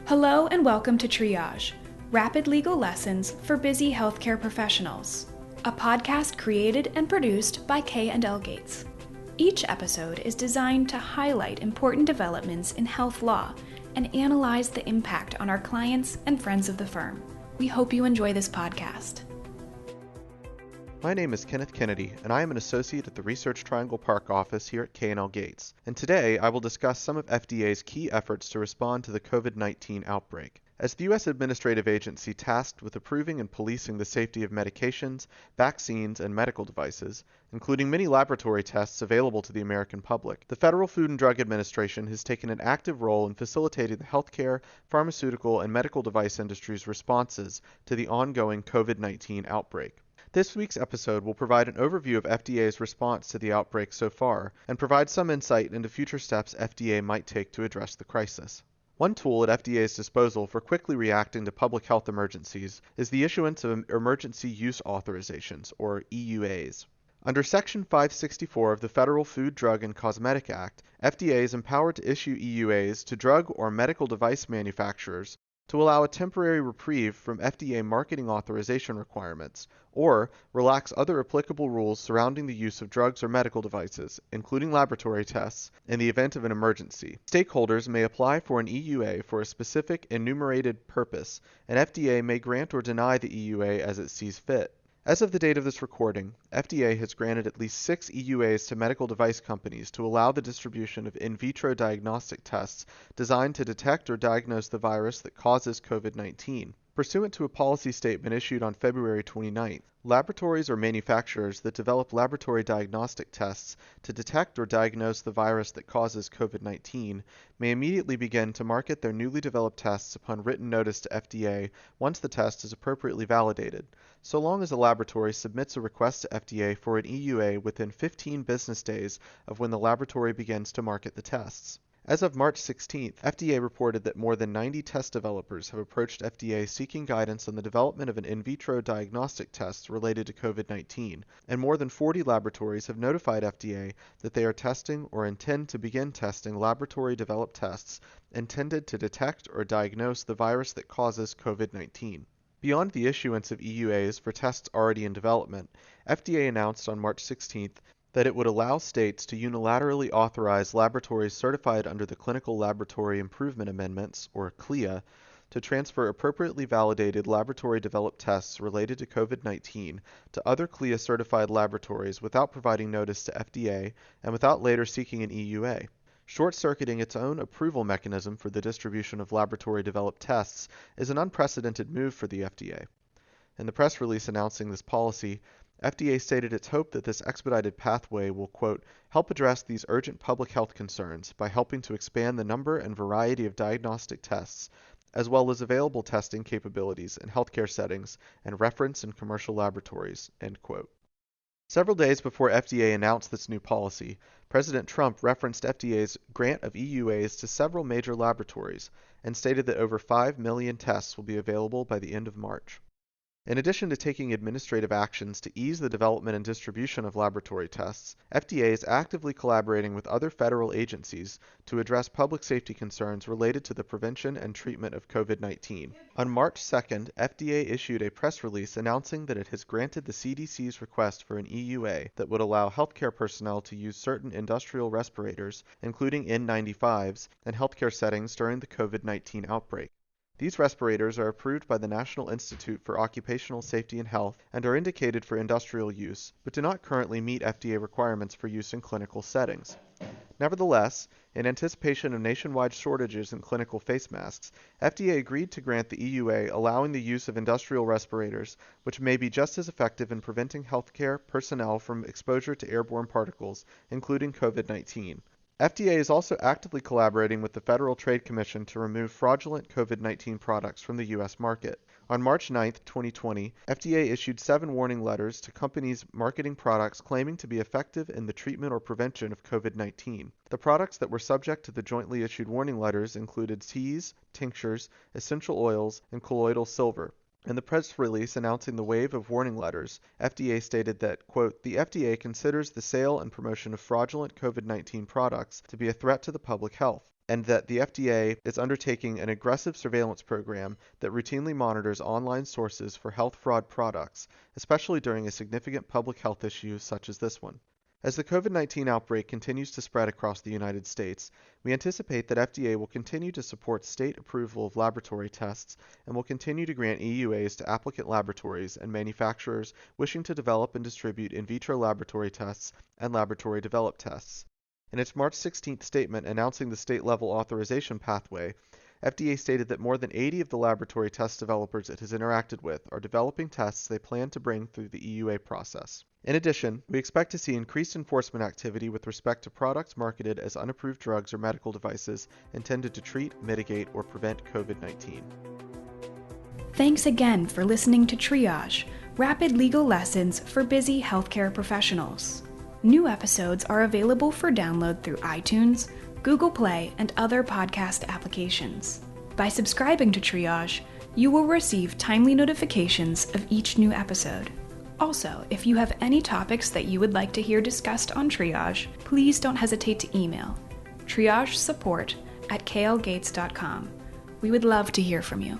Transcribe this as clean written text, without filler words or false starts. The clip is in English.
Hello and welcome to Triage, rapid legal lessons for busy healthcare professionals, a podcast created and produced by K&L Gates. Each episode is designed to highlight important developments in health law and analyze the impact on our clients and friends of the firm. We hope you enjoy this podcast. My name is Kenneth Kennedy, and I am an associate at the Research Triangle Park office here at K&L Gates. And today, I will discuss some of FDA's key efforts to respond to the COVID-19 outbreak. As the U.S. administrative agency tasked with approving and policing the safety of medications, vaccines, and medical devices, including many laboratory tests available to the American public, the Federal Food and Drug Administration has taken an active role in facilitating the healthcare, pharmaceutical, and medical device industry's responses to the ongoing COVID-19 outbreak. This week's episode will provide an overview of FDA's response to the outbreak so far and provide some insight into future steps FDA might take to address the crisis. One tool at FDA's disposal for quickly reacting to public health emergencies is the issuance of Emergency Use Authorizations, or EUAs. Under Section 564 of the Federal Food, Drug, and Cosmetic Act, FDA is empowered to issue EUAs to drug or medical device manufacturers to allow a temporary reprieve from FDA marketing authorization requirements, or relax other applicable rules surrounding the use of drugs or medical devices, including laboratory tests, in the event of an emergency. Stakeholders may apply for an EUA for a specific enumerated purpose, and FDA may grant or deny the EUA as it sees fit. As of the date of this recording, FDA has granted at least 6 EUAs to medical device companies to allow the distribution of in vitro diagnostic tests designed to detect or diagnose the virus that causes COVID-19. Pursuant to a policy statement issued on February 29th, laboratories or manufacturers that develop laboratory diagnostic tests to detect or diagnose the virus that causes COVID-19 may immediately begin to market their newly developed tests upon written notice to FDA once the test is appropriately validated, so long as a laboratory submits a request to FDA for an EUA within 15 business days of when the laboratory begins to market the tests. As of March 16th, FDA reported that more than 90 test developers have approached FDA seeking guidance on the development of an in vitro diagnostic test related to COVID-19, and more than 40 laboratories have notified FDA that they are testing or intend to begin testing laboratory-developed tests intended to detect or diagnose the virus that causes COVID-19. Beyond the issuance of EUAs for tests already in development, FDA announced on March 16th that it would allow states to unilaterally authorize laboratories certified under the Clinical Laboratory Improvement Amendments, or CLIA, to transfer appropriately validated laboratory-developed tests related to COVID-19 to other CLIA-certified laboratories without providing notice to FDA and without later seeking an EUA. Short-circuiting its own approval mechanism for the distribution of laboratory-developed tests is an unprecedented move for the FDA. In the press release announcing this policy, FDA stated its hope that this expedited pathway will, quote, help address these urgent public health concerns by helping to expand the number and variety of diagnostic tests, as well as available testing capabilities in healthcare settings and reference and commercial laboratories, end quote. Several days before FDA announced this new policy, President Trump referenced FDA's grant of EUAs to several major laboratories and stated that over 5 million tests will be available by the end of March. In addition to taking administrative actions to ease the development and distribution of laboratory tests, FDA is actively collaborating with other federal agencies to address public safety concerns related to the prevention and treatment of COVID-19. On March 2nd, FDA issued a press release announcing that it has granted the CDC's request for an EUA that would allow healthcare personnel to use certain industrial respirators, including N95s, in healthcare settings during the COVID-19 outbreak. These respirators are approved by the National Institute for Occupational Safety and Health and are indicated for industrial use, but do not currently meet FDA requirements for use in clinical settings. Nevertheless, in anticipation of nationwide shortages in clinical face masks, FDA agreed to grant the EUA allowing the use of industrial respirators, which may be just as effective in preventing healthcare personnel from exposure to airborne particles, including COVID-19. FDA is also actively collaborating with the Federal Trade Commission to remove fraudulent COVID-19 products from the U.S. market. On March 9, 2020, FDA issued 7 warning letters to companies marketing products claiming to be effective in the treatment or prevention of COVID-19. The products that were subject to the jointly issued warning letters included teas, tinctures, essential oils, and colloidal silver. In the press release announcing the wave of warning letters, FDA stated that, quote, the FDA considers the sale and promotion of fraudulent COVID-19 products to be a threat to the public health. and that the FDA is undertaking an aggressive surveillance program that routinely monitors online sources for health fraud products, especially during a significant public health issue such as this one. As the COVID-19 outbreak continues to spread across the United States, we anticipate that FDA will continue to support state approval of laboratory tests and will continue to grant EUAs to applicant laboratories and manufacturers wishing to develop and distribute in vitro laboratory tests and laboratory-developed tests. In its March 16th statement announcing the state-level authorization pathway, FDA stated that more than 80 of the laboratory test developers it has interacted with are developing tests they plan to bring through the EUA process. In addition, we expect to see increased enforcement activity with respect to products marketed as unapproved drugs or medical devices intended to treat, mitigate, or prevent COVID-19. Thanks again for listening to Triage, rapid legal lessons for busy healthcare professionals. New episodes are available for download through iTunes, Google Play, and other podcast applications. By subscribing to Triage, you will receive timely notifications of each new episode. Also, if you have any topics that you would like to hear discussed on Triage, please don't hesitate to email triagesupport@klgates.com. We would love to hear from you.